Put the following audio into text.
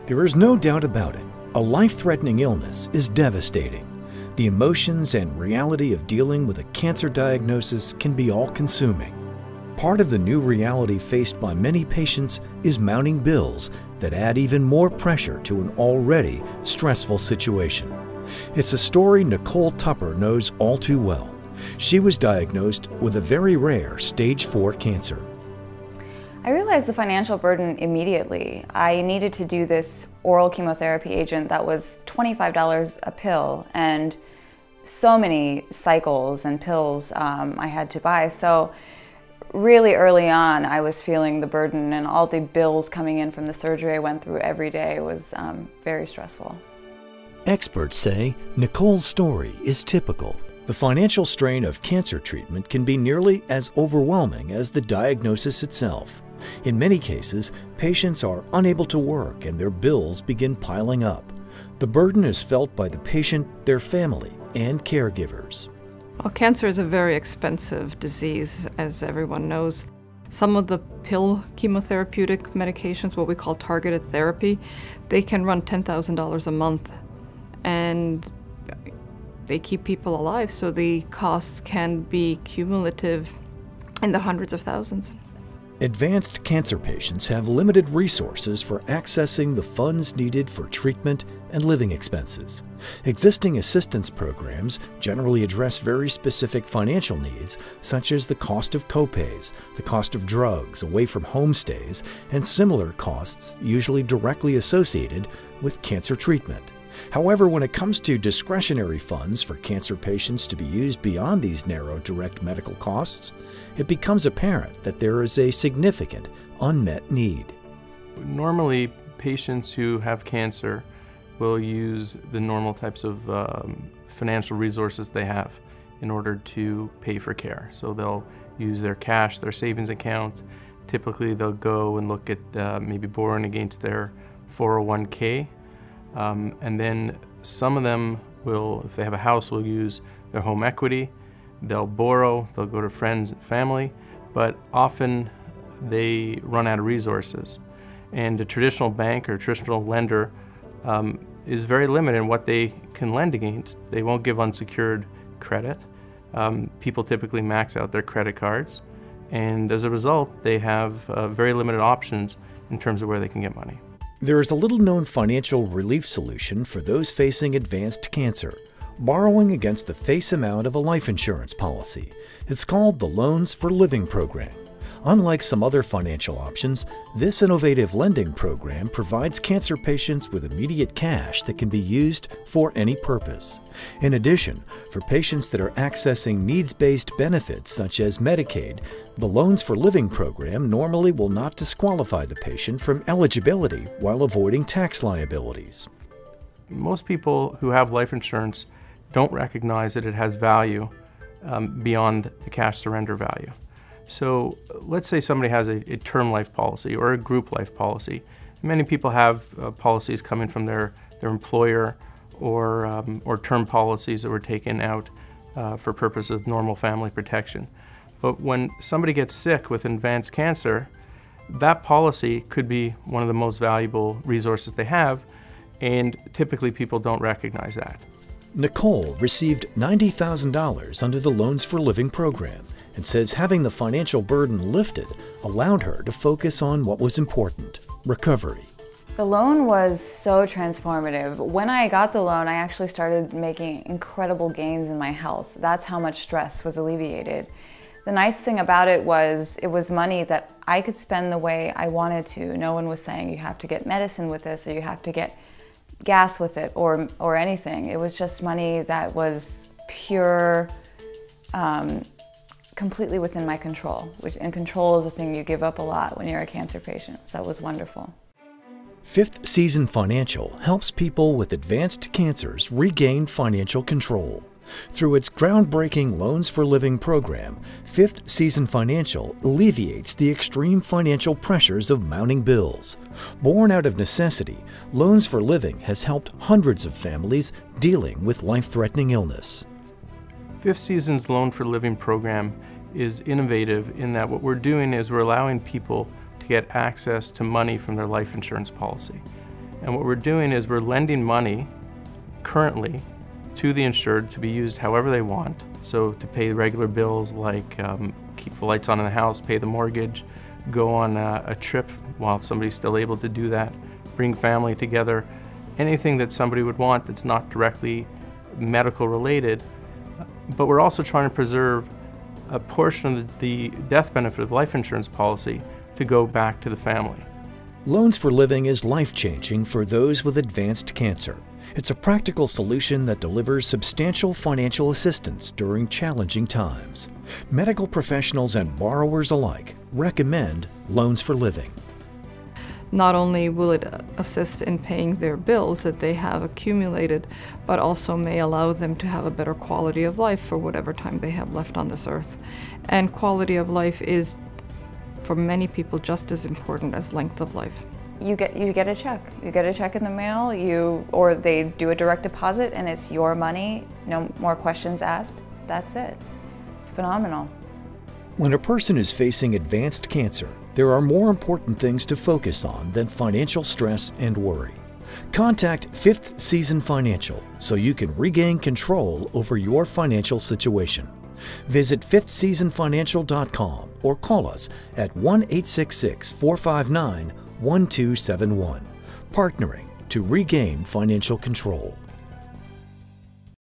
There is no doubt about it. A life-threatening illness is devastating. The emotions and reality of dealing with a cancer diagnosis can be all-consuming. Part of the new reality faced by many patients is mounting bills that add even more pressure to an already stressful situation. It's a story Nicole Tupper knows all too well. She was diagnosed with a very rare stage 4 cancer. I realized the financial burden immediately. I needed to do this oral chemotherapy agent that was $25 a pill, and so many cycles and pills I had to buy. So really early on, I was feeling the burden, and all the bills coming in from the surgery I went through every day was very stressful. Experts say Nicole's story is typical. The financial strain of cancer treatment can be nearly as overwhelming as the diagnosis itself. In many cases, patients are unable to work and their bills begin piling up. The burden is felt by the patient, their family, and caregivers. Well, cancer is a very expensive disease, as everyone knows. Some of the pill chemotherapeutic medications, what we call targeted therapy, they can run $10,000 a month, and they keep people alive, so the costs can be cumulative in the hundreds of thousands. Advanced cancer patients have limited resources for accessing the funds needed for treatment and living expenses. Existing assistance programs generally address very specific financial needs, such as the cost of copays, the cost of drugs, away from home stays, and similar costs usually directly associated with cancer treatment. However, when it comes to discretionary funds for cancer patients to be used beyond these narrow direct medical costs, it becomes apparent that there is a significant unmet need. Normally, patients who have cancer will use the normal types of financial resources they have in order to pay for care. So they'll use their cash, their savings account. Typically, they'll go and look at maybe borrowing against their 401k. And then some of them will, if they have a house, will use their home equity. They'll borrow, they'll go to friends and family, but often they run out of resources. And a traditional bank or traditional lender is very limited in what they can lend against. They won't give unsecured credit. People typically max out their credit cards, and as a result, they have very limited options in terms of where they can get money. There is a little-known financial relief solution for those facing advanced cancer, borrowing against the face amount of a life insurance policy. It's called the Loans for Living program. Unlike some other financial options, this innovative lending program provides cancer patients with immediate cash that can be used for any purpose. In addition, for patients that are accessing needs-based benefits such as Medicaid, the Loans for Living program normally will not disqualify the patient from eligibility while avoiding tax liabilities. Most people who have life insurance don't recognize that it has value beyond the cash surrender value. So let's say somebody has a term life policy or a group life policy. Many people have policies coming from their employer or term policies that were taken out for purpose of normal family protection. But when somebody gets sick with advanced cancer, that policy could be one of the most valuable resources they have, and typically people don't recognize that. Nicole received $90,000 under the Loans for Living program and says having the financial burden lifted allowed her to focus on what was important: recovery. The loan was so transformative. When I got the loan, I actually started making incredible gains in my health. That's how much stress was alleviated. The nice thing about it was money that I could spend the way I wanted to. No one was saying you have to get medicine with this or you have to get gas with it or anything. It was just money that was pure, completely within my control, and control is a thing you give up a lot when you're a cancer patient, so that was wonderful. Fifth Season Financial helps people with advanced cancers regain financial control. Through its groundbreaking Loans for Living program, Fifth Season Financial alleviates the extreme financial pressures of mounting bills. Born out of necessity, Loans for Living has helped hundreds of families dealing with life-threatening illness. Fifth Season's Loan for Living program is innovative in that what we're doing is we're allowing people to get access to money from their life insurance policy. And what we're doing is we're lending money currently to the insured to be used however they want. So to pay regular bills like keep the lights on in the house, pay the mortgage, go on a trip while somebody's still able to do that, bring family together, anything that somebody would want that's not directly medical related. But we're also trying to preserve a portion of the death benefit of life insurance policy to go back to the family. Loans for Living is life-changing for those with advanced cancer. It's a practical solution that delivers substantial financial assistance during challenging times. Medical professionals and borrowers alike recommend Loans for Living. Not only will it assist in paying their bills that they have accumulated, but also may allow them to have a better quality of life for whatever time they have left on this earth. And quality of life is, for many people, just as important as length of life. You get a check. You get a check in the mail, or they do a direct deposit and it's your money, no more questions asked. That's it. It's phenomenal. When a person is facing advanced cancer, there are more important things to focus on than financial stress and worry. Contact Fifth Season Financial so you can regain control over your financial situation. Visit fifthseasonfinancial.com or call us at 1-866-459-1271. Partnering to regain financial control.